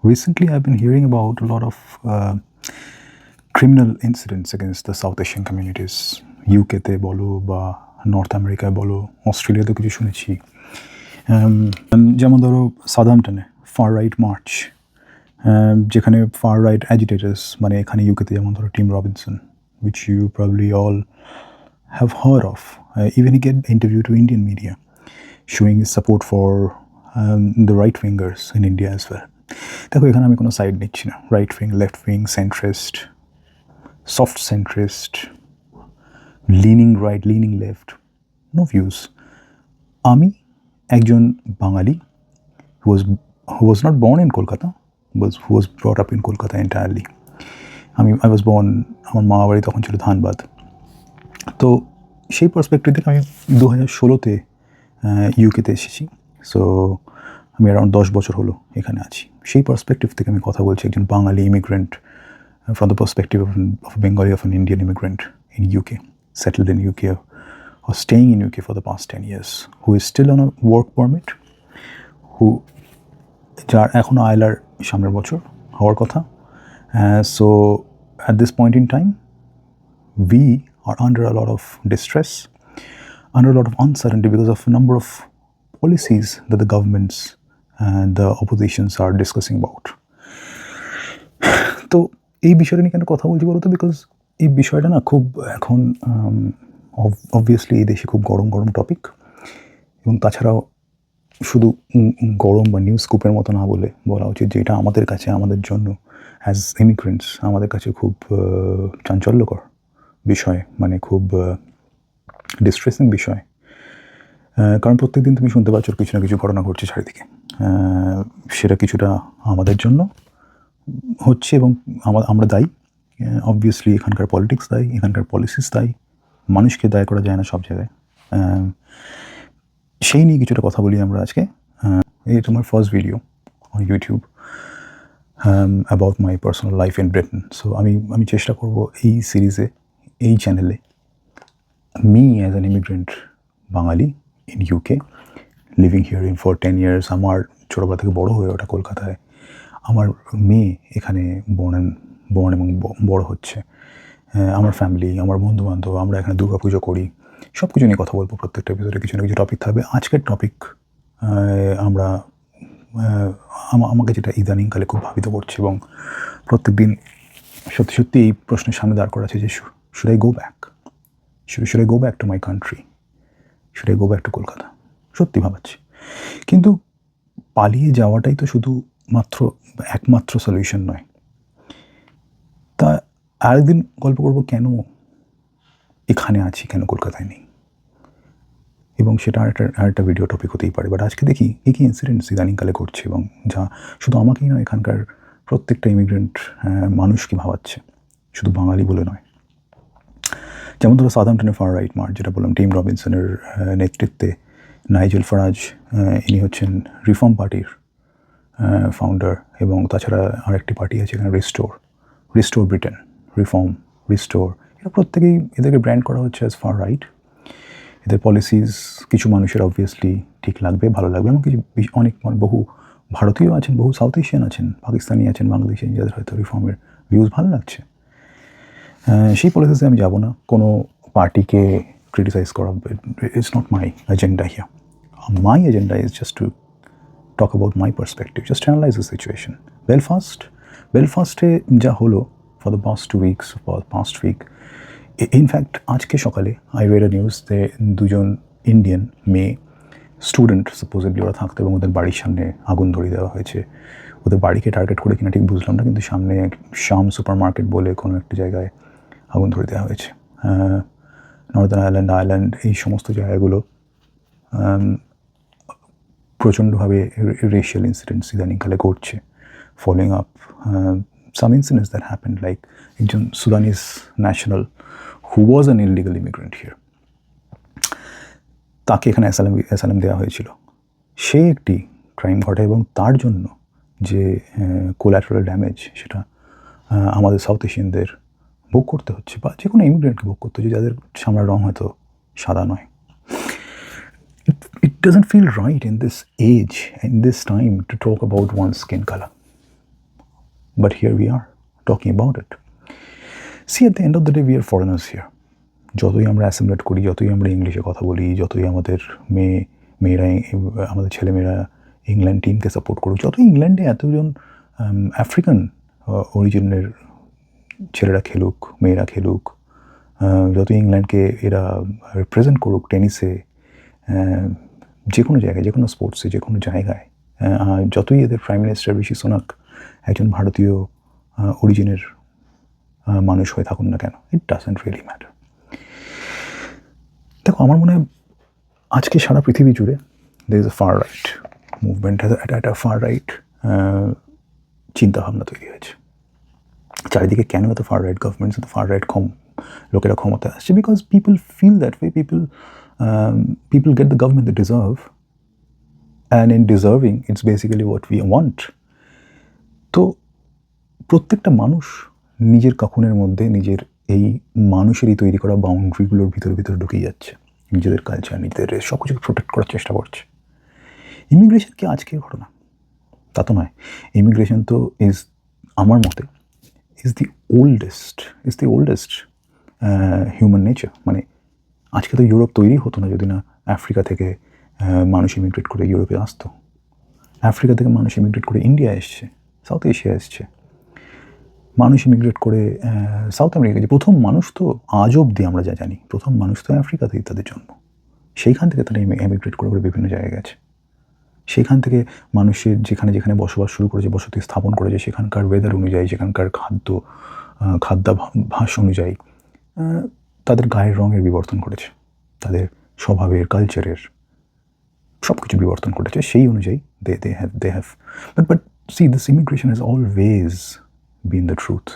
Recently, I've been hearing about a lot of criminal incidents against the South Asian communities. ইউকেতে বলো বা north আমেরিকায় বলো, অস্ট্রেলিয়াতেও কিছু শুনেছি। যেমন ধরো সাদাম্পটনে ফার রাইট মার্চ, যেখানে ফার রাইট অ্যাজিটেটার্স, মানে এখানে ইউকেতে যেমন ধরো team Robinson, which you probably all have heard of. Even he gave interview to Indian media, showing his support for the right wingers in India as well. দেখো, এখানে আমি কোনো সাইড নিচ্ছি না, right wing, left wing, centrist, soft centrist, leaning right, leaning left, no views. আমি একজন বাঙালি who was not born in Kolkata, who was brought up in Kolkata entirely. I was born, আমার মা বাড়ি তখন ছিল ধানবাদ। তো সেই পার্সপেক্টিভ থেকে আমি 2016-তে ইউকেতে এসেছি। সো আমি অ্যারাউন্ড 10 বছর হলো এখানে আছি। সেই পার্সপেক্টিভ থেকে আমি কথা বলছি, একজন Bangali immigrant, from the perspective of Bengali, of an Indian immigrant in UK, settled in UK or staying in UK for the past 10 years, who is still on a work permit, যার এখনও আইলার সামনের বছর হওয়ার কথা। So at this point in time, we are under a lot of distress, under a lot of uncertainty because of a number of policies that the governments and the oppositions are discussing about. তো এই বিষয়টা নিয়ে কেন কথা বলছি বলো তো? Because এই বিষয়টা না খুব এখন অবভিয়াসলি এই দেশে খুব গরম টপিক, এবং তাছাড়াও শুধু গরম বা নিউজ স্কুপের মতো না বলে বলা উচিত যে এটা আমাদের কাছে, আমাদের জন্য অ্যাজ ইমিগ্রেন্টস, আমাদের কাছে খুব চাঞ্চল্যকর বিষয়, মানে খুব ডিস্ট্রেসিং বিষয়। কারণ প্রত্যেক দিন তুমি শুনতে পাচ্ছ কিছু না কিছু ঘটনা ঘটছে চারিদিকে। সেটা কিছুটা আমাদের জন্য হচ্ছে এবং আমরা দায়ী। অবভিয়াসলি এখানকার পলিটিক্স দায়ী, এখানকার পলিসিস দায়ী, মানুষকে দায়ী করা যায় না সব জায়গায়। সেই নিয়ে কিছুটা কথা বলি আমরা আজকে। এটা আমার first video on YouTube about my personal life in Britain. So আমি চেষ্টা করব এই সিরিজে, এই চ্যানেলে, me as an immigrant Bengali in UK, living here in for 10 years, আমার ছোটোবেলা থেকে বড়ো হয়ে ওঠা কলকাতায়, আমার মেয়ে এখানে বর্ন এবং বড় হচ্ছে, আমার ফ্যামিলি, আমার বন্ধুবান্ধব, আমরা এখানে দুর্গাপুজো করি, সব কিছু নিয়ে কথা বলবো। প্রত্যেকটা এপিসোডে কিছু না কিছু টপিক থাকবে। আজকের টপিক আমাকে যেটা ইদানিংকালে খুব ভাবিত করছে এবং প্রত্যেক দিন সত্যি এই প্রশ্নের সামনে দাঁড় করা আছে যে should I go back to my country, should I go back to Kolkata. সত্যি ভাবাচ্ছি, কিন্তু পালিয়ে যাওয়াটাই তো একমাত্র সলিউশন নয়। তা আরেকদিন গল্প করবো কেন এখানে আছি, কেন কলকাতায় নেই, এবং সেটা আরেকটা ভিডিও টপিক হতেই পারে। বাট আজকে দেখি কী ইনসিডেন্টস ইদানিংকালে ঘটছে এবং যা শুধু আমাকেই নয়, এখানকার প্রত্যেকটা ইমিগ্রেন্ট মানুষকে ভাবাচ্ছে, শুধু বাঙালি বলে নয়। যেমন ধরো সাদাম্পটনের ফার রাইট মার্চ, যেটা বললাম, টিম রবিনসনের নেতৃত্বে নাইজেল ফারাজ, ইনি হচ্ছেন রিফর্ম পার্টির ফাউন্ডার, এবং তাছাড়া আরেকটি পার্টি আছে এখানে, রিস্টোর ব্রিটেন, রিস্টোর, এরা প্রত্যেকেই, এদেরকে ব্র্যান্ড করা হচ্ছে অ্যাজ ফার রাইট। এদের পলিসিস কিছু মানুষের অবভিয়াসলি ঠিক লাগবে, ভালো লাগবে, এবং কিছু বহু ভারতীয় আছেন, বহু সাউথ এশিয়ান আছেন, পাকিস্তানি আছেন, বাংলাদেশি, যাদের হয়তো রিফর্মের ভিউজ ভালো লাগছে। সেই পলিসিসে আমি যাব না, কোনো পার্টিকে ক্রিটিসাইজ করা, it's not my agenda here. My agenda is just to talk about my perspective, just analyze the situation. বেলফাস্টে যা হলো for the past 2 weeks, for the past week, in fact আজকে সকালে আই রেড আ নিউজ যে 2জন Indian মেয়ে student সাপোজেবলি ওরা থাকতো এবং ওদের বাড়ির সামনে আগুন ধরিয়ে দেওয়া হয়েছে। ওদের বাড়িকে টার্গেট করে কিনা ঠিক বুঝলাম না, কিন্তু সামনে শাম সুপার মার্কেট বলে কোনো একটা জায়গায় আগুন ধরিয়ে দেওয়া হয়েছে। নর্দার্ন আয়ারল্যান্ড, এই সমস্ত জায়গাগুলো প্রচণ্ডভাবে রেশিয়াল ইনসিডেন্টস ইদানিংকালে ঘটছে, following up some incidents that happened, like একজন Sudanese national who was an illegal immigrant here, তাকে এখানে অ্যাসাইলাম দেওয়া হয়েছিল। সে একটি ক্রাইম ঘটে এবং তার জন্য যে কোল্যাটারাল ড্যামেজ, সেটা আমাদের সাউথ এশিয়ানদের ভোগ করতে হচ্ছে, বা যে কোনো ইমিগ্রেন্টকে ভোগ করতে হচ্ছে, যাদের সামনের রং হয়তো সাদা নয়। It doesn't feel right in this age, in this time, to talk about one's skin color. But here we are, talking about it. See, at the end of the day, we are foreigners here. যতই আমরা assimilate করি, যতই আমরা ইংলিশে কথা বলি, যতই আমাদের আমাদের ছেলেমেয়েরা ইংল্যান্ড টিমকে সাপোর্ট করুক, যতই ইংল্যান্ডে এতজন আফ্রিকান অরিজিনের ছেলেরা খেলুক, মেয়েরা খেলুক, যতই ইংল্যান্ডকে এরা রিপ্রেজেন্ট করুক টেনিসে, যে কোনো জায়গায়, যে কোনো স্পোর্টসে, যে কোনো জায়গায়, যতই এদের প্রাইম মিনিস্টার ঋষি সোনাক একজন ভারতীয় অরিজিনের মানুষ হয়ে থাকুন না কেন, ইট ডাজন্ট রিয়েলি ম্যাটার। দেখো, আমার মনে হয় আজকে সারা পৃথিবী জুড়ে there is a far right movement, একটা ফার রাইট চিন্তাভাবনা তৈরি হয়েছে চারিদিকে। কেন এত ফার রাইট গভর্নমেন্টস, এত ফার রাইট লোকেরা ক্ষমতা আসছে? Because people feel that way, people get the government they deserve, and in deserving it's basically what we want. তো প্রত্যেকটা মানুষ নিজের কাকুনের মধ্যে নিজের এই মানুষেরই তৈরি করা বাউন্ডারিগুলোর ভিতরে ঢুকিয়ে যাচ্ছে, নিজেদের কালচার, নিজেদের সব কিছুকে প্রোটেক্ট করার চেষ্টা করছে। ইমিগ্রেশন কি আজকের ঘটনা? তা তো নয়। ইমিগ্রেশন তো আমার মতে is the oldest human nature. মানে আজকে তো ইউরোপ তৈরি হতো না যদি না আফ্রিকা থেকে মানুষ ইমিগ্রেট করে ইউরোপে আসতো। আফ্রিকা থেকে মানুষ ইমিগ্রেট করে ইন্ডিয়া এসছে, সাউথ এশিয়া এসছে, মানুষ ইমিগ্রেট করে সাউথ আমেরিকা। যে প্রথম মানুষ তো আজ অবধি আমরা যা জানি, প্রথম মানুষ তো আফ্রিকাতেই তাদের জন্ম। সেইখান থেকে তারা এমিগ্রেট করে বিভিন্ন জায়গায় গেছে। সেখান থেকে মানুষের যেখানে বসবাস শুরু করেছে, বসতি স্থাপন করেছে, সেখানকার ওয়েদার অনুযায়ী, সেখানকার খাদ্যাভাস অনুযায়ী তাদের গায়ের রঙের বিবর্তন ঘটেছে, তাদের স্বভাবের, কালচারের সব কিছু বিবর্তন ঘটেছে। সেই অনুযায়ী they have but see, this immigration has always been the truth.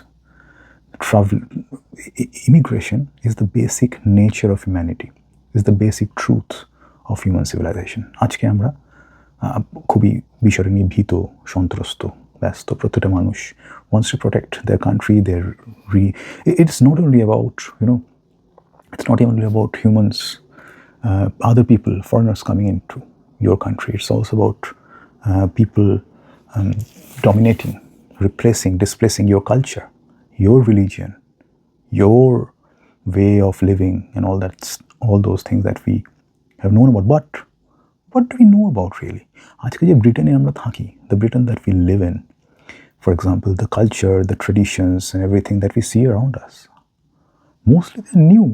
Immigration is the basic nature of humanity, is the basic truth of human civilization. আজকে আমরা খুবই বিষয় নিয়ে ভীত, সন্ত্রস্ত, ব্যস্ত। প্রত্যেকটা মানুষ wants to protect their country, it's not only about, it's not only about humans, other people, foreigners coming into your country. It's also about people dominating, replacing, displacing your culture, your religion, your way of living, and all those things that we have known about. But what do we know about really? আজকে যে ব্রিটেনে আমরা থাকি, the Britain that we live in, for example, the culture, the traditions, and everything that we see around us, mostly they're new.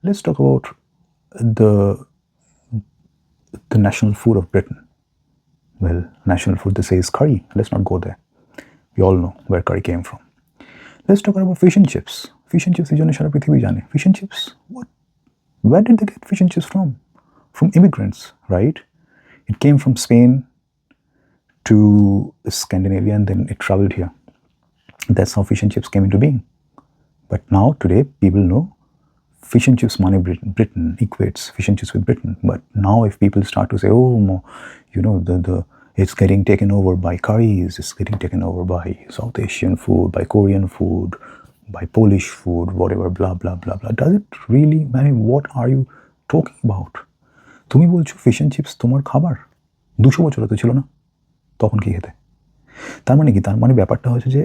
Let's talk about the national food of Britain. Well, national food, they say, is curry. Let's not go there. We all know where curry came from. Let's talk about fish and chips. Fish and chips, সারা পৃথিবী জানে। Fish and chips, what? Where did they get fish and chips from? From immigrants, right? It came from Spain to Scandinavia, and then it traveled here. That's how fish and chips came into being. But now, today, people know fish and chips money, Britain equates fish and chips with Britain. But now if people start to say, it's getting taken over by curries, it's getting taken over by South Asian food, by Korean food, by Polish food, whatever, blah, blah, blah, blah. Does it really matter? What are you talking about? তুমি বলছো fish and chips তোমার খাবার? 200 বছর তো ছিল না, তখন কি খেতে? তার মানে কি? তার মানে ব্যাপারটা হচ্ছে যে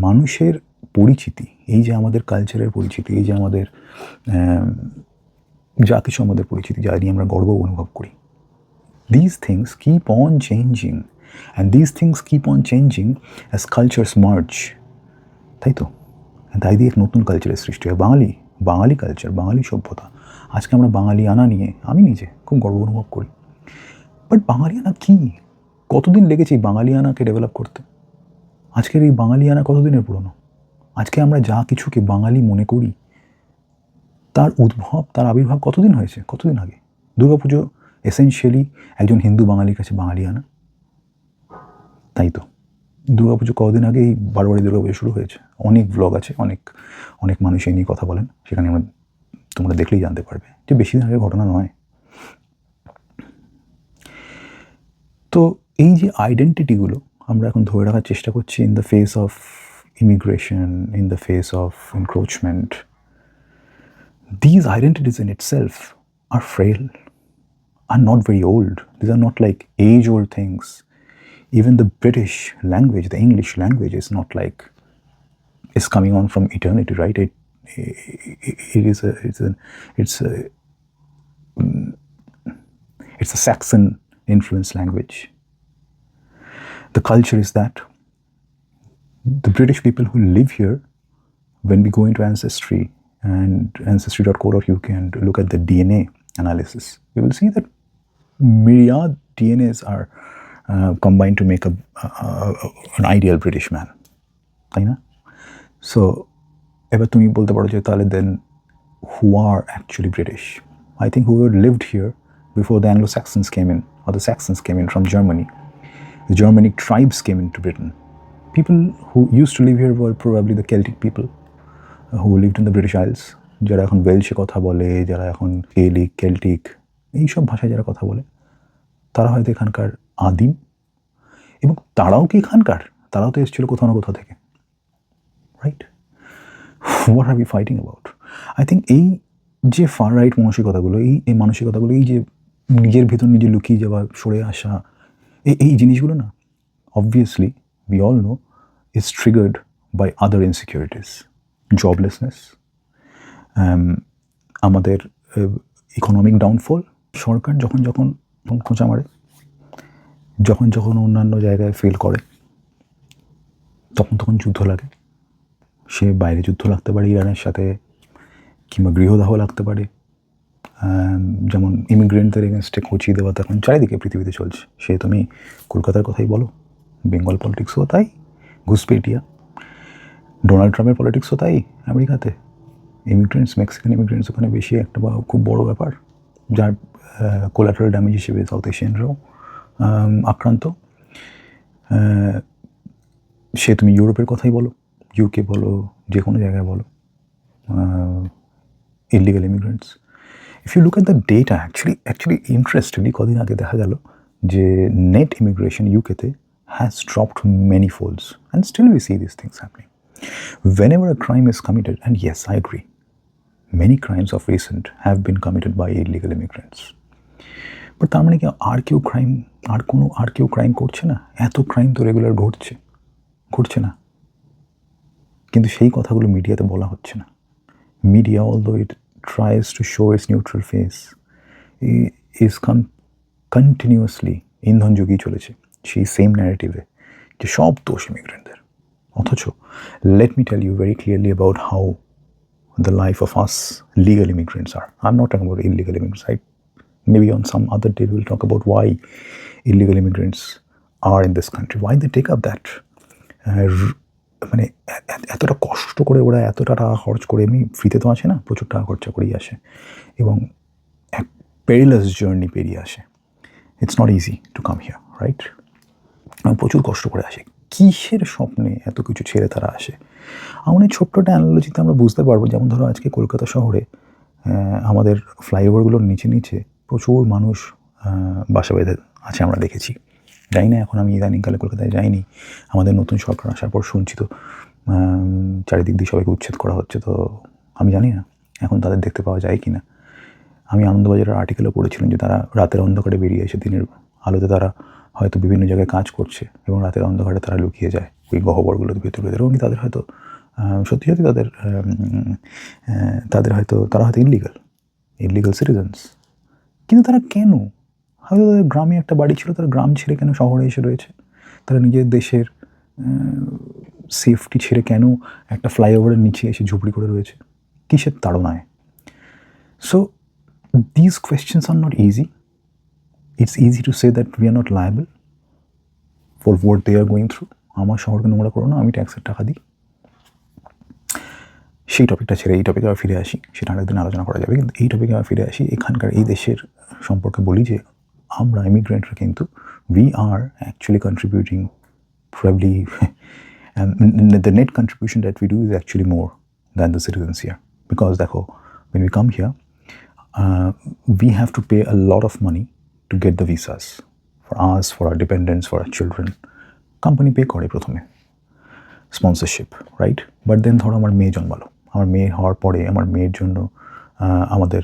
মানুষের পরিচিতি, এই যে আমাদের কালচারের পরিচিতি, এই যে আমাদের যা কিছু আমাদের পরিচিতি, যা নিয়ে আমরা গর্ব অনুভব করি, these things keep on changing, and these things keep on changing as cultures merge, তাই তো? তাই দিয়ে এক নতুন কালচারের সৃষ্টি হয়, বাঙালি কালচার, বাঙালি সভ্যতা। আজকে আমরা বাঙালিয়ানা নিয়ে আমি নিজে খুব গর্ব অনুভব করি। বাট বাঙালিয়ানা কী? কতদিন লেগেছে এই বাঙালিয়ানাকে ডেভেলপ করতে? আজকের এই বাঙালিয়ানা কতদিনের পুরনো? আজকে আমরা যা কিছুকে বাঙালি মনে করি, তার উদ্ভব, তার আবির্ভাব কতদিন হয়েছে, কতদিন আগে? দুর্গাপুজো এসেনশিয়ালি একজন হিন্দু বাঙালির কাছে বাঙালিয়ানা, তাই তো? দুর্গাপুজো কতদিন আগে এই বারোয়ারি দুর্গাপুজো শুরু হয়েছে। অনেক ব্লগ আছে, অনেক মানুষ এই নিয়ে কথা বলেন, সেখানে তোমরা দেখলেই জানতে পারবে যে বেশি দিন আগের ঘটনা নয়। তো এই যে আইডেন্টিটিগুলো আমরা এখন ধরে রাখার চেষ্টা করছি in the face of immigration, in the face of encroachment, these identities in itself are frail, are not very old. These are not like age-old things. Even the British language, the English language, is not like is coming on from eternity, right? It's a Saxon influenced language. The culture is that the British people who live here, when we go into Ancestry and ancestry.co.uk and look at the DNA analysis, we will see that myriad DNAs are combined to make an ideal British man. তাই না? So এবার তুমি বলতে পারো যে তাহলে then who are actually British? I think who lived here before the Anglo-Saxons came in, or the Saxons came in from Germany. The Germanic tribes came into Britain. People who used to live here were probably the Celtic people who lived in the British Isles. যারা এখন ওয়েলশে কথা বলে, যারা এখন gallic, Celtic এইসব ভাষায় যারা কথা বলে, তারা হয়তো এখানকার আদিম, এবং তারাও কি এখানকার? তারাও তো এসেছিল কোথাও না কোথাও থেকে, right? What are we fighting about? I think এই যে ফার রাইট মানসিকতাগুলো, এই মানসিকতাগুলো, এই যে নিজের ভেতর নিজে লুকিয়ে যাওয়া, সরে আসা, এই জিনিসগুলো না, obviously we all know is triggered by other insecurities, joblessness, আমাদের ইকোনমিক ডাউনফল। সরকার যখন খোঁচা মারে, যখন অন্যান্য জায়গায় ফেল করে, তখন যুদ্ধ লাগে। সে বাইরে যুদ্ধ লাগতে পারে ইরানের সাথে, কিংবা গৃহদাহ লাগতে পারে, যেমন ইমিগ্রেন্টদের এগেনস্টে খোঁচিয়ে দেওয়া তখন চারিদিকে পৃথিবীতে চলছে। সে তুমি কলকাতার কথাই বলো, বেঙ্গল পলিটিক্সও তাই, ঘুষপেটিয়া, ডোনাল্ড ট্রাম্পের পলিটিক্সও তাই আমেরিকাতে। ইমিগ্রেন্টস, মেক্সিকান ইমিগ্রেন্টস ওখানে বেশি একটা খুব বড় ব্যাপার, যার কোলাটারাল ড্যামেজ হিসেবে সাউথ এশিয়ানরাও আক্রান্ত। সে তুমি ইউরোপের কথাই বলো, ইউকে বলো, যে কোনো জায়গায় বলো, illegal immigrants. If you look at the data, actually interestingly কদিন আগে দেখা গেল যে নেট ইমিগ্রেশন ইউকেতে has dropped many folds, and still we see these things happening. Whenever a crime is committed, and yes, I agree, many crimes of recent have been committed by illegal immigrants. But তার মানে কি আর কেউ crime করছে না? এত crime তো regular ঘটছে না, কিন্তু সেই কথাগুলো মিডিয়াতে বলা হচ্ছে না। Media, although it tries to show its neutral face, is continuously ইন্ধন জুগিয়ে চলেছে সেই সেম ন্যারেটিভে যে সব দোষ ইমিগ্রেন্টদের। অথচ let me tell you very clearly about how the life of us legal immigrants are. I'm not talking about illegal immigrants. Maybe on some other day we'll talk about why illegal immigrants are in this country, why they take up that মানে এতটা কষ্ট করে ওরা এতটা টাকা খরচ করে, এমনি ফ্রিতে তো আসে না, প্রচুর টাকা খরচা করেই আসে, এবং এক পেরিলাস জার্নি পেরিয়ে আসে। It's not easy to come here, right? প্রচুর কষ্ট করে আসে। কিসের স্বপ্নে এত কিছু ছেড়ে তারা আসে? আমার এই ছোট্ট একটা অ্যানালজিতে আমরা বুঝতে পারবো। যেমন ধরো আজকে কলকাতা শহরে আমাদের ফ্লাইওভারগুলোর নিচে প্রচুর মানুষ বাসা বেঁধে আছে, আমরা দেখেছি। যাই না, এখন আমি ইদানিংকালে কলকাতায় যাইনি, আমাদের নতুন সরকার আসার পর শুনছি তো চারিদিক দিয়ে সবাইকে উচ্ছেদ করা হচ্ছে। তো আমি জানি না এখন তাদের দেখতে পাওয়া যায় কি না। আমি আনন্দবাজারের আর্টিকেলও পড়েছিলাম যে তারা রাতের অন্ধকারে বেরিয়ে এসে দিনের আলোতে তারা হয়তো বিভিন্ন জায়গায় কাজ করছে, এবং রাতের অন্ধকারে তারা লুকিয়ে যায় ওই গহ্বরগুলোর ভেতরে, এবং তাদের হয়তো সত্যি তারা হয়তো ইলিগাল সিটিজেন্স। কিন্তু তারা কেন, হয়তো তাদের গ্রামে একটা বাড়ি ছিল, তারা গ্রাম ছেড়ে কেন শহরে এসে রয়েছে? তারা নিজের দেশের সেফটি ছেড়ে কেন একটা ফ্লাইওভারের নিচে এসে ঝুপড়ি করে রয়েছে? কিসের তাড়নায়? So these questions are not easy. It's easy to say that we are not liable for what they are going through. আমার শহরকে নোংরা করো না, আমি ট্যাক্সের টাকা দিই। সেই টপিকটা ছেড়ে এই টপিকে আবার ফিরে আসি, সেটা আরেকদিন আলোচনা করা যাবে। কিন্তু এই টপিকে আবার ফিরে আসি, এখানকার এই দেশের সম্পর্কে বলি যে আমরা ইমিগ্রেন্টরা কিন্তু we are actually contributing probably the net contribution that we do is actually more than the citizens here. Because দেখো, when we come here, we have to pay a lot of money to get the visas for us, for our dependents, for our children. Company pay করে প্রথমে sponsorship, right? But then ধরো আমার মেয়ে জন্মালো, আমার মেয়ে হওয়ার পরে আমার মেয়ের জন্য আমাদের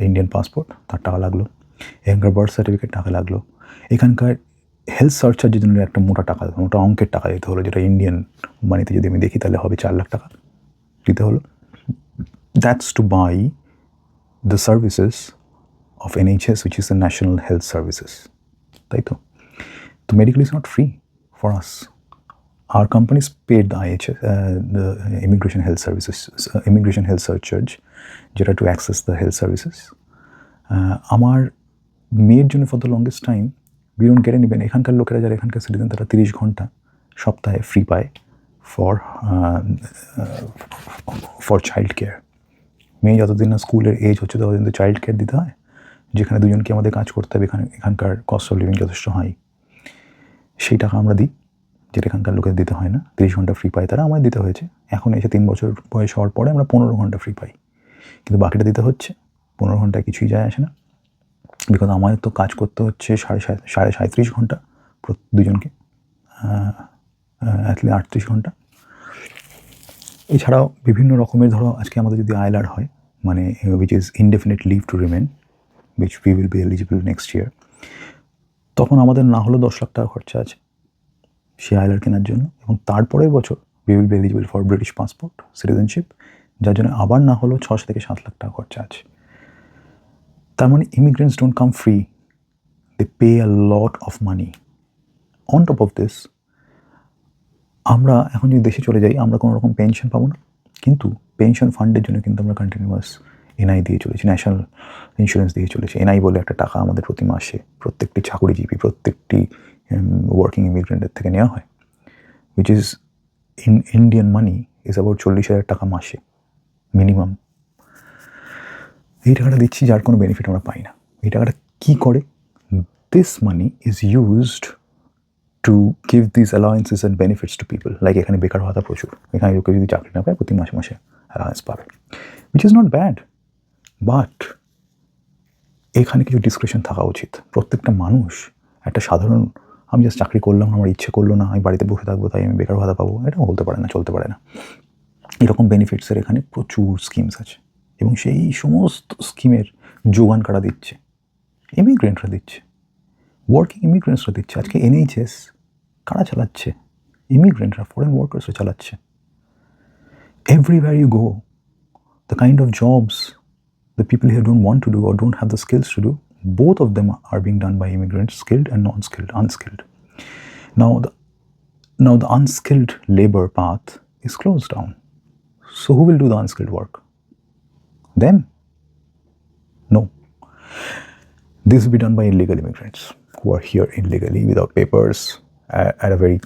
ইন্ডিয়ান পাসপোর্ট, তার টাকা লাগলো, এখানকার বার্থ সার্টিফিকেট টাকা লাগলো, এখানকার হেলথ সার্চার্জের জন্য একটা মোটা অঙ্কের টাকা দিতে হলো, যেটা ইন্ডিয়ান মানিতে যদি আমি দেখি তাহলে হবে 4 লাখ টাকা দিতে হলো। That's to buy the services of NHS, which is the National Health Services. তাই তো medical is not free for us. Our companies paid the IHS, the Immigration Health Services, Immigration Health Surcharge, যেটা to access the health services. আমার মেয়ের জন্য for the longest time we don't get any benefit. এখানকার লোকেরা যারা এখানকার citizen তারা 30 ঘন্টা সপ্তাহে ফ্রি পায় for child care. মেয়ে যতদিন না স্কুলের এজ হচ্ছে ততদিন তো চাইল্ড কেয়ার দিতে হয়, যেখানে দুজনকে আমাদের কাজ করতে হবে। এখানকার কস্ট অফ লিভিং যথেষ্ট হাই। সেই টাকা আমরা দিই, যেটা এখানকার লোকের দিতে হয় না। 30 ঘন্টা ফ্রি পায় তারা, আমায় দিতে হয়েছে। এখন এসে 3 বছর বয়স হওয়ার পরে আমরা 15 ঘন্টা ফ্রি পাই, কিন্তু বাকিটা দিতে হচ্ছে। 15 ঘন্টায় কিছুই যায় আসে না, বিকজ আমাদের তো কাজ করতে হচ্ছে 37.5 ঘন্টা দুজনকে, অ্যাটলিস্ট 38 ঘন্টা। এছাড়াও বিভিন্ন রকমের, ধরো আজকে আমাদের যদি ILR হয়, মানে which is indefinite leave to remain, which we will be eligible next year, তখন আমাদের না হলেও 10 লাখ টাকা খরচা আছে সেই ILR কেনার জন্য, এবং তারপরের বছর we will be eligible for British passport citizenship, যার জন্য আবার না হলেও 6 থেকে 7 লাখ টাকা খরচা আছে। তার মানে immigrants don't come free, they pay a lot of money. On top of this, আমরা এখন যদি দেশে চলে যাই আমরা কোনো রকম পেনশন পাবো না, কিন্তু পেনশন ফান্ডের জন্য কিন্তু আমরা কন্টিনিউয়াস NI দিয়ে চলেছি, ন্যাশনাল ইন্স্যুরেন্স দিয়ে চলেছি। NI বলে একটা টাকা আমাদের প্রতি মাসে প্রত্যেকটি চাকুরিজীবী, প্রত্যেকটি ওয়ার্কিং ইমিগ্রেন্টের থেকে নেওয়া হয়, which is in Indian money is about 40,000 টাকা মাসে মিনিমাম। এই টাকাটা দিচ্ছি, যার কোনো বেনিফিট আমরা পাই না। এই টাকাটা কী করে? This money is used to give these allowances and benefits to people. Like এখানে বেকার ভাতা প্রচুর, এখানে কেউ যদি চাকরি না পায় প্রতি মাসে মাসে অ্যালাউন্স পাবে, which is not bad, but এখানে কিছু ডিসক্রিপশন থাকা উচিত। প্রত্যেকটা মানুষ একটা সাধারণ, আমি জাস্ট চাকরি করলাম, আমার ইচ্ছে করলো না, আমি বাড়িতে বসে থাকবো তাই আমি বেকার ভাতা পাবো, এটা বলতে পারে না, চলতে পারে না। এরকম বেনিফিটসের এখানে প্রচুর স্কিমস আছে, এবং সেই সমস্ত স্কিমের যোগান কারা দিচ্ছে? ইমিগ্রেন্টরা দিচ্ছে, ওয়ার্কিং ইমিগ্রেন্টসরা দিচ্ছে। আজকে NHS কারা চালাচ্ছে? ইমিগ্রেন্টরা, ফরেন ওয়ার্কার্সরা চালাচ্ছে। Everywhere you go, the kind of jobs the people here don't want to do or don't have the skills to do, both of them are being done by immigrants, skilled and unskilled. Now the unskilled labor path is closed down. So who will do the unskilled work? Them? No. This will be done by illegal immigrants who are here illegally without papers at a very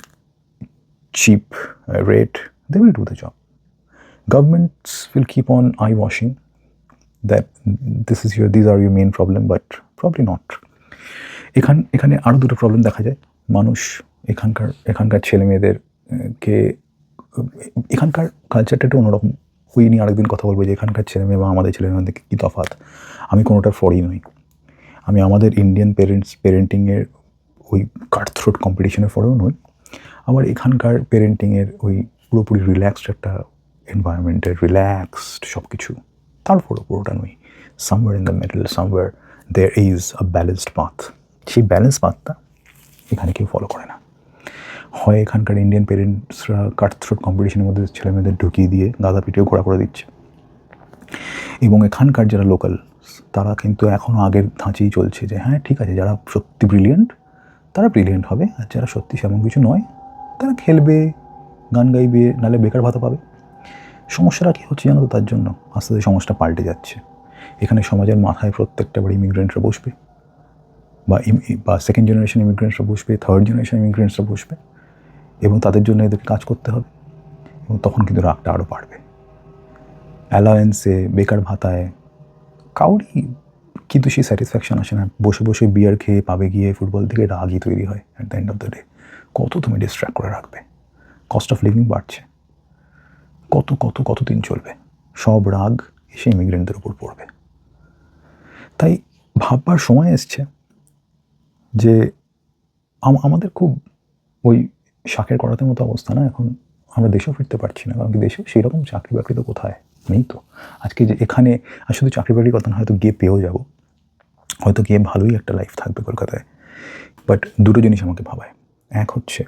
cheap rate. They will do the job. Governments will keep on eye-washing that these are your main problem, but probably not. এখানে আরও দুটো problem দেখা যায়। মানুষ এখানকার ছেলে মেয়েদেরকে, এখানকার কালচারটা একটু অন্যরকম। ওই নিয়ে আরেকদিন কথা বলবো যে এখানকার ছেলে মেয়ে বা আমাদের ছেলে মেয়েদের মধ্যে কী তফাৎ। আমি কোনোটার ফরই নই। আমি আমাদের ইন্ডিয়ান পেরেন্টিংয়ের ওই কাটথ্রোট কম্পিটিশনের ফরেও নই, আবার এখানকার পেরেন্টিংয়ের ওই পুরোপুরি রিল্যাক্সড একটা এনভায়রনমেন্টের রিল্যাক্সড সব কিছু, তারপরও পুরোটা নই। Somewhere in the middle, somewhere there is a balanced path. সেই ব্যালেন্স পাথটা এখানে কেউ ফলো করে না। হয় এখানকার ইন্ডিয়ান পেরেন্টসরা কাটথ্রোট কম্পিটিশনের মধ্যে ছেলে মেয়েদের ঢুকিয়ে দিয়ে গাদা পিটিয়ে ঘোরা করে দিচ্ছে, এবং এখানকার যারা লোকাল তারা কিন্তু এখনও আগের ধাঁচেই চলছে যে হ্যাঁ ঠিক আছে, যারা সত্যি ব্রিলিয়েন্ট তারা ব্রিলিয়েন্ট হবে, আর যারা সত্যি সেমন কিছু নয় তারা খেলবে, গান গাইবে, নাহলে বেকার ভাতা পাবে। সমস্যাটা কী হচ্ছে জানো তো? তার জন্য আস্তে আস্তে সমাজটা পাল্টে যাচ্ছে। এখানে সমাজের মাথায় প্রত্যেকটা বাড়ি ইমিগ্রেন্টরা বসবে, বা সেকেন্ড জেনারেশন ইমিগ্রেন্টসরা বসবে, থার্ড জেনারেশন ইমিগ্রেন্টসরা বসবে, এবং তাদের জন্য এদেরকে কাজ করতে হবে, এবং তখন কিন্তু রাগটা আরও বাড়বে। অ্যালাওয়েন্সে, বেকার ভাতায় কাউরই কিন্তু সেই স্যাটিসফ্যাকশন আসে না। বসে বসে বিয়ার খেয়ে পাবে গিয়ে ফুটবল থেকে রাগই তৈরি হয় at the end of the day. কত তুমি ডিস্ট্র্যাক্ট করে রাখবে? কস্ট অফ লিভিং বাড়ছে, কতদিন চলবে? সব রাগ এসে ইমিগ্রেন্টদের উপর পড়বে। তাই ভাববার সময় এসছে যে আমাদের খুব ওই শাকের করাতের মতো অবস্থা না এখন। আমরা দেশেও ফিরতে পারছি না, কারণ কি দেশেও সেই রকম চাকরি বাকরি তো কোথায় নেই তো। আজকে যে এখানে আর শুধু চাকরি বাকরির কথা না, হয়তো গিয়ে পেয়েও যাবো, হয়তো গিয়ে ভালোই একটা লাইফ থাকবে কলকাতায়, বাট দুটো জিনিস আমাকে ভাবায়। এক হচ্ছে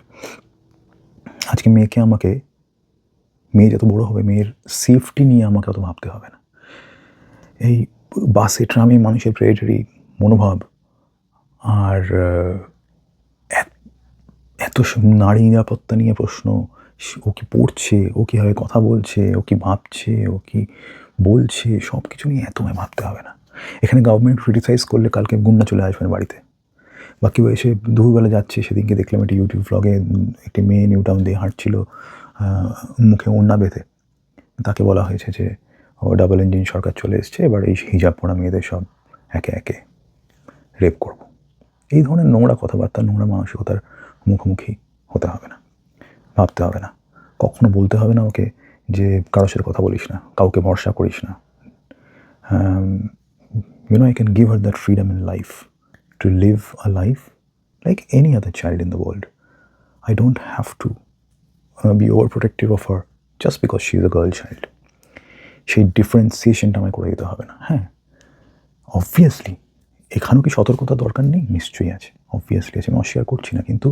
আজকে মেয়ে যত বড় হবে, মেয়ের সেফটি নিয়ে আমাকে অত ভাবতে হবে না। এই বাসে ট্রামে মানুষের প্রেডারি মনোভাব আর এত নারী নিরাপত্তা নিয়ে প্রশ্ন, ও কি পড়ছে, ও কীভাবে কথা বলছে, ও কি ভাবছে, ও কি বলছে, সব কিছু নিয়ে এত আমায় ভাবতে হবে না। এখানে গভর্নমেন্ট ক্রিটিসাইজ করলে কালকে গুন্ডা চলে আসবেন বাড়িতে, বা কেউ এসে দুপুরবেলা যাচ্ছে। সেদিনকে দেখলাম একটা ইউটিউব ব্লগে একটি মেয়ে নিউ টাউন দিয়ে হাঁটছিল মুখে ওড়না বেঁধে, তাকে বলা হয়েছে যে ও ডাবল ইঞ্জিন সরকার চলে এসছে, এবার এই হিজাব পরা মেয়েদের সব একে একে রেপ করব। এই ধরনের নোংরা কথাবার্তা, নোংরা মানসিকতার মুখোমুখি হতে হবে না, ভাবতে হবে না। কখনো বলতে হবে না ওকে যে কারোর সাথে কথা বলিস না, কাউকে ভরসা করিস না। I can give her that freedom in life to live a life like any other child in the world. I don't have to be overprotective of her just because she is a girl child. সেই ডিফারেন্সিয়েশনটা আমায় করে দিতে হবে না। হ্যাঁ, obviously এখানেও কি সতর্কতা দরকার নেই? নিশ্চয়ই আছে, অবভিয়াসলি আছে, আমি অস্বীকার করছি না। কিন্তু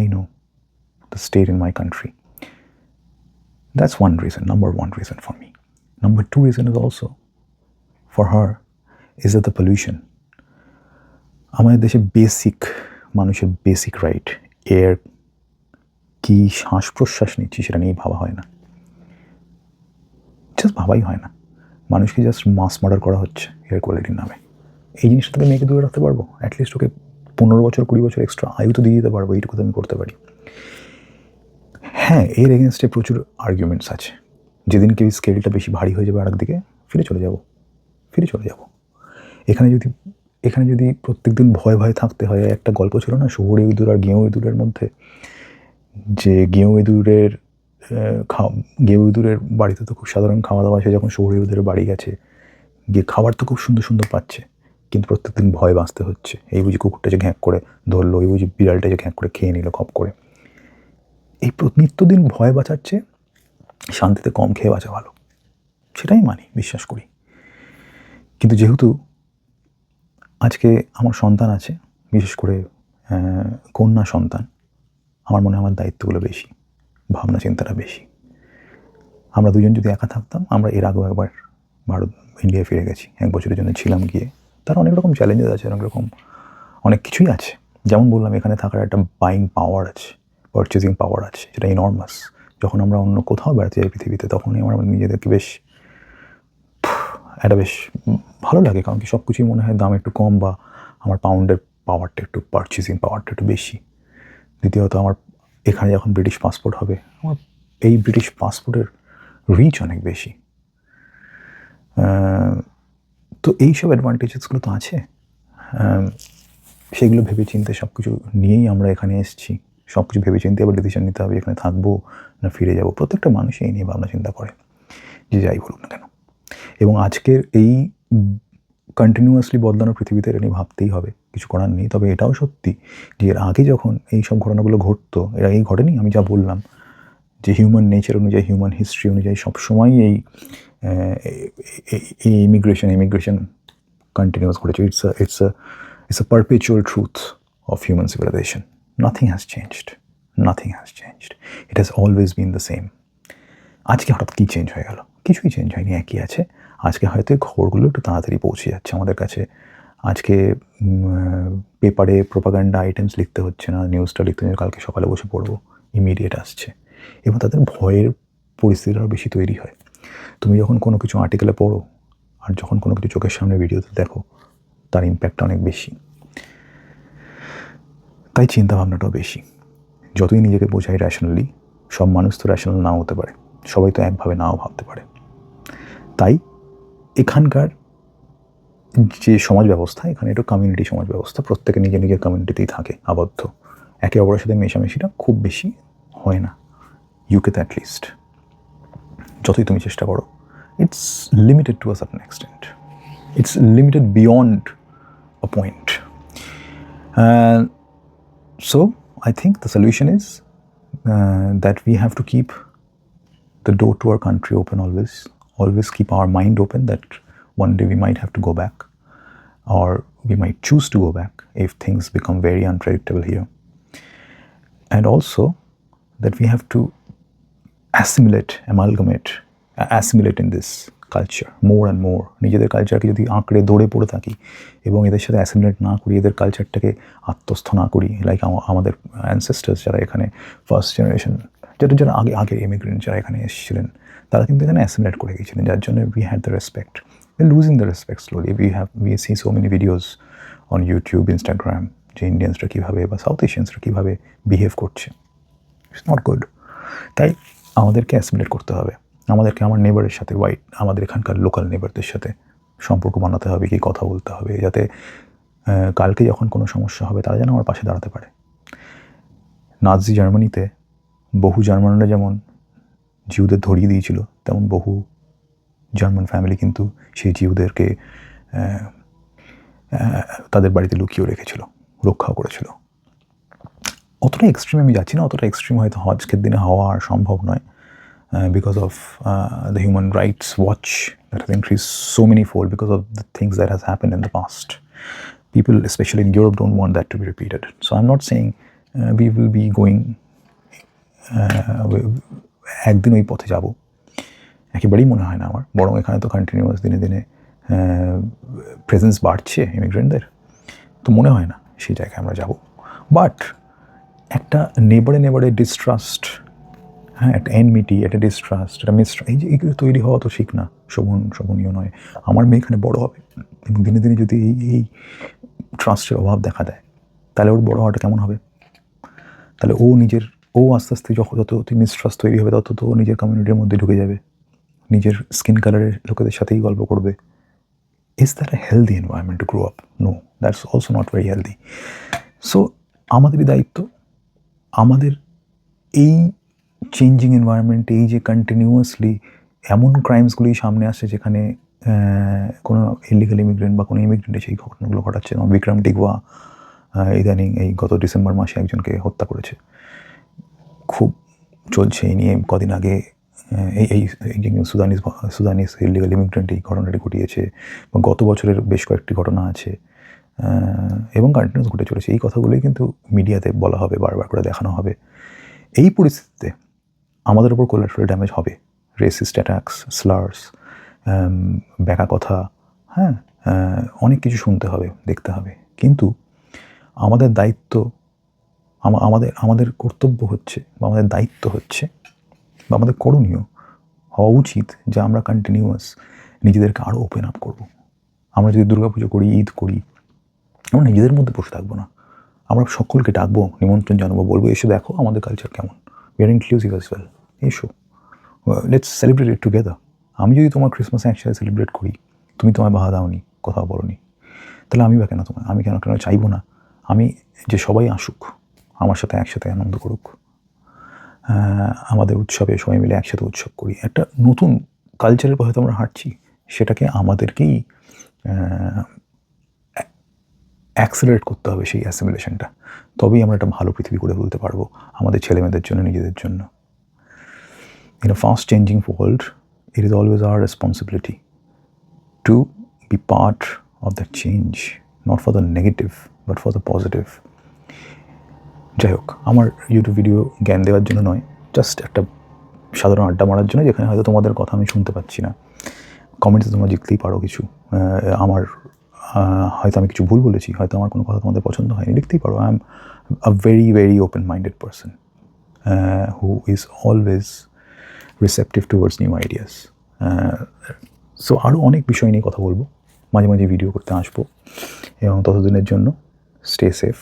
I know the state in my country. That's one reason, number one reason for me. Number two reason is also for her is that the pollution. আমাদের দেশে মানুষের বেসিক রাইট, এয়ার কি শ্বাস প্রশ্বাস নিচ্ছি সেটা নিয়ে ভাবা হয় না, জাস্ট ভাবাই হয় না। মানুষকে জাস্ট মাস মার্ডার করা হচ্ছে এয়ার কোয়ালিটির নামে। এই জিনিসটা থেকে মেয়েকে দূরে রাখতে পারবো, অ্যাটলিস্ট ওকে 15 বছর 20 বছর এক্সট্রা আয়ু তো দিয়ে দিতে পারবো, এইটুকু তো আমি করতে পারি। হ্যাঁ, এর এগেনস্টে প্রচুর আর্গুমেন্টস আছে। যেদিনকে ওই স্কেলটা বেশি ভারী হয়ে যাবে আর একদিকে ফিরে চলে যাব। এখানে যদি প্রত্যেক দিন ভয়ে থাকতে হয়। একটা গল্প ছিল না, শহুরে ইঁদুর আর গেঁয়ো ইঁদুরের মধ্যে, যে গেঁয়ো ইঁদুরের বাড়িতে তো খুব সাধারণ খাওয়া দাওয়া আছে, যখন শহুরে ইঁদুরের বাড়ি গেছে গিয়ে খাবার তো খুব সুন্দর সুন্দর পাচ্ছে, কিন্তু প্রত্যেকদিন ভয় বাঁচতে হচ্ছে। এই বুঝি কুকুরটা যে ঘ্যাঁক করে ধরলো, এই বুঝি বিড়ালটা যে ঘ্যাঁক করে খেয়ে নিল খপ করে। এই নিত্যদিন ভয় বাঁচাচ্ছে, শান্তিতে কম খেয়ে বাঁচা ভালো, সেটাই মানি, বিশ্বাস করি। কিন্তু যেহেতু আজকে আমার সন্তান আছে, বিশেষ করে কন্যা সন্তান, আমার মনে হয় আমার দায়িত্বগুলো বেশি, ভাবনা চিন্তাটা বেশি। আমরা দুজন যদি একা থাকতাম, আমরা এর আগেও একবার ইন্ডিয়া ফিরে গেছি, 1 বছরের জন্য ছিলাম গিয়ে। তার অনেক রকম চ্যালেঞ্জেস আছে, অনেক কিছুই আছে। যেমন বললাম, এখানে থাকার একটা বাইং পাওয়ার আছে, পারচেজিং পাওয়ার আছে, যেটা ইনর্মাস। যখন আমরা অন্য কোথাও বেড়াতে যাই পৃথিবীতে, তখনই আমরা নিজেদেরকে বেশ ভালো লাগে, কারণ কি সব কিছুই মনে হয় দাম একটু কম, বা আমার পাউন্ডের পাওয়ারটা একটু, পারচেজিং পাওয়ারটা একটু বেশি। দ্বিতীয়ত, আমার এখানে যখন ব্রিটিশ পাসপোর্ট হবে, আমার এই ব্রিটিশ পাসপোর্টের রিচ অনেক বেশি। তো এইসব অ্যাডভান্টেজেসগুলো তো আছে। সেগুলো ভেবেচিন্তে সব কিছু নিয়েই আমরা এখানে এসেছি। সব কিছু ভেবেচিন্তে আবার ডিসিশন নিতে হবে, এখানে থাকবো না ফিরে যাব। প্রত্যেকটা মানুষই এই নিয়ে ভাবনা চিন্তা করে, যে যাই বলুক না কেন। এবং আজকের এই কন্টিনিউয়াসলি বদলানোর পৃথিবীতে এটা নিয়ে ভাবতেই হবে, কিছু করার নেই। তবে এটাও সত্যি যে এর আগে যখন এই সব ঘটনাগুলো ঘটতো, এর আগেই ঘটেনি, আমি যা বললাম যে হিউম্যান নেচার অনুযায়ী, হিউম্যান হিস্ট্রি অনুযায়ী সবসময়ই এই ইমিগ্রেশন কন্টিনিউয়াস ঘটেছে। It's a perpetual truth of human civilization. Nothing has changed. It has always been the same. আজকে হঠাৎ কী চেঞ্জ হয়ে গেল? কিছুই চেঞ্জ হয়নি, একই আছে। আজকে হয়তো খবরগুলো একটু তাড়াতাড়ি পৌঁছে যাচ্ছে আমাদের কাছে। আজকে পেপারে প্রোপাগান্ডা আইটেমস লিখতে হচ্ছে না, নিউজটা লিখতে হচ্ছে, কালকে সকালে বসে পড়বো, ইমিডিয়েট আসছে। এবং তাদের ভয়ের পরিস্থিতি আরও বেশি তৈরি হয়। তুমি যখন কোনো কিছু আর্টিকেলে পড়ো, আর যখন কোনো কিছু চোখের সামনে ভিডিওতে দেখো, তার ইম্প্যাক্টটা অনেক বেশি। তাই চিন্তাভাবনাটাও বেশি। যতই নিজেকে বোঝাই র্যাশনালি, সব মানুষ তো র্যাশনাল নাও হতে পারে, সবাই তো একভাবে নাও ভাবতে পারে। তাই এখানকার যে সমাজ ব্যবস্থা, এখানে একটু কমিউনিটি সমাজ ব্যবস্থা, প্রত্যেকে নিজের কমিউনিটিতেই থাকে আবদ্ধ, একে অপরের সাথে মেশামেশিটা খুব বেশি হয় না। ইউকেতে অ্যাটলিস্ট যতই তুমি চেষ্টা করো, it's limited to a certain extent, it's limited beyond a point. So I think the solution is that we have to keep the door to our country open always keep our mind open that one day we might have to go back, or we might choose to go back if things become very unpredictable here. And also that we have to assimilate in this culture more and more. নিজেদের কালচারকে যদি আঁকড়ে দৌড়ে পড়ে থাকি এবং এদের সাথে assimilate না করি, এদের কালচারটাকে আত্মস্থ না করি, লাইক আমাদের অ্যানসেস্টার্স যারা এখানে ফার্স্ট জেনারেশন, যারা আগে ইমিগ্রেন্ট যারা এখানে এসেছিলেন, তারা কিন্তু এখানে অ্যাসিমিলেট করে গিয়েছিলেন, যার জন্য we had the respect. We losing the respect slowly. We see so many videos on YouTube, Instagram, যে ইন্ডিয়ানসরা কীভাবে বা সাউথ এশিয়ানসরা কীভাবে বিহেভ করছে। It's not good. তাই আমাদেরকে অ্যাসিমিলেট করতে হবে, আমাদেরকে আমার নেবারের সাথে, আমাদের এখানকার লোকাল নেবারদের সাথে সম্পর্ক বানাতে হবে, কি কথা বলতে হবে, যাতে কালকে যখন কোনো সমস্যা হবে তারা যেন আমার পাশে দাঁড়াতে পারে। নাজি জার্মানিতে বহু জার্মানরা যেমন জিউদের ধরিয়ে দিয়েছিল, তেমন বহু জার্মান ফ্যামিলি কিন্তু সেই জিউদেরকে তাদের বাড়িতে লুকিয়েও রেখেছিল, রক্ষাও করেছিল। অতটা এক্সট্রিম আমি যাচ্ছি না, অতটা এক্সট্রিম হয়তো আজকের দিনে হওয়া আর সম্ভব নয়, because of the human rights watch that has increased so many fold because of the things that has happened in the past. People, especially in Europe, don't want that to be repeated. So I'm not saying we will be going একদিন ওই পথে যাব, একেবারেই মনে হয় না আমার। বরং এখানে তো কন্টিনিউয়াস দিনে দিনে প্রেজেন্স বাড়ছে ইমিগ্রেন্টদের, তো মনে হয় না সেই জায়গায় আমরা যাব। বাট একটা নেবারে ডিস্ট্রাস্ট, হ্যাঁ, একটা এনমিটি, একটা ডিস্ট্রাস্ট, একটা এই যে এগুলো তৈরি হওয়া তো ঠিক না, শোভনীয় নয়। আমার মেয়ে এখানে বড় হবে এবং দিনে দিনে যদি এই ট্রাস্টের অভাব দেখা দেয়, তাহলে ওর বড় হওয়াটা কেমন হবে? তাহলে ও আস্তে আস্তে যত মিসট্রাস্ট তৈরি হবে, তত তো নিজের কমিউনিটির মধ্যে ঢুকে যাবে, নিজের স্কিন কালারের লোকেদের সাথেই গল্প করবে। Is that a healthy environment to grow up? No, that's also not very healthy. So আমাদেরই দায়িত্ব, আমাদের এই চেঞ্জিং এনভায়রনমেন্টে, এই যে কন্টিনিউয়াসলি এমন ক্রাইমসগুলি সামনে আসছে যেখানে কোনো ইলিগাল ইমিগ্রেন্ট বা কোনো ইমিগ্রেন্টে সেই ঘটনাগুলো ঘটাচ্ছে। যেমন বিক্রম ডিগোয়া ইদানিং এই গত ডিসেম্বর মাসে একজনকে হত্যা করেছে, খুব চলছে এই নিয়ে। কদিন আগে এই সুদানিস ইলিগাল ইমিগ্রেন্ট এই ঘটনাটি ঘটিয়েছে, এবং গত বছরের বেশ কয়েকটি ঘটনা আছে এবং কন্টিনিউস ঘটে চলেছে। এই কথাগুলোই কিন্তু মিডিয়াতে বলা হবে, বারবার করে দেখানো হবে। এই পরিস্থিতিতে আমাদের ওপর কোলাটারাল ড্যামেজ হবে, রেসিস্ট অ্যাটাকস, স্লার্স, ব্যাকা কথা, হ্যাঁ, অনেক কিছু শুনতে হবে, দেখতে হবে। কিন্তু আমাদের দায়িত্ব, আমাদের কর্তব্য হচ্ছে, বা আমাদের দায়িত্ব হচ্ছে, বা আমাদের করণীয় হওয়া উচিত যে আমরা কন্টিনিউয়াস নিজেদেরকে আরও ওপেন আপ করবো। আমরা যদি দুর্গাপুজো করি, ঈদ করি, আমরা নিজেদের মধ্যে বসে থাকবো না, আমরা সকলকে ডাকবো, নিমন্ত্রণ জানাবো, বলবো এসে দেখো আমাদের কালচার কেমন, we are inclusive as well, এসো, লেটস সেলিব্রেট ইট টুগেদার। আমি যদি তোমার ক্রিসমাস একসাথে সেলিব্রেট করি, তুমি তোমায় বাধা দাওনি, কোথাও বলোনি, তাহলে আমি বা কেন তোমায়, আমি কেন চাইবো না আমি যে সবাই আসুক, আমার সাথে একসাথে আনন্দ করুক, আমাদের উৎসবে সবাই মিলে একসাথে উৎসব করি। একটা নতুন কালচারের হয়তো আমরা হাঁটছি, সেটাকে আমাদেরকেই অ্যাক্সেলারেট করতে হবে, সেই অ্যাসিমিলেশনটা। তবেই আমরা একটা ভালো পৃথিবী করে তুলতে পারবো আমাদের ছেলেমেয়েদের জন্য, নিজেদের জন্য। In a fast changing world, it is always our responsibility to be part of that change, not for the negative, but for the positive. যাই হোক, আমার ইউটিউব ভিডিও জ্ঞান দেওয়ার জন্য নয়, জাস্ট একটা সাধারণ আড্ডা মারার জন্য, যেখানে হয়তো তোমাদের কথা আমি শুনতে পাচ্ছি না। কমেন্টসে তোমরা লিখতেই পারো কিছু, হয়তো আমি কিছু ভুল বলেছি, হয়তো আমার কোনো কথা তোমাদের পছন্দ হয়নি, লিখতেই পারো। I am a very very open minded person who is always receptive towards new ideas. So আরও অনেক বিষয় নিয়ে কথা বলবো, মাঝে মাঝে ভিডিও করতে আসবো, এবং ততদিনের জন্য স্টে সেফ,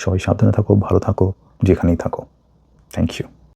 সবাই সাবধানে থাকো, ভালো থাকো, যেখানেই থাকো। Thank you.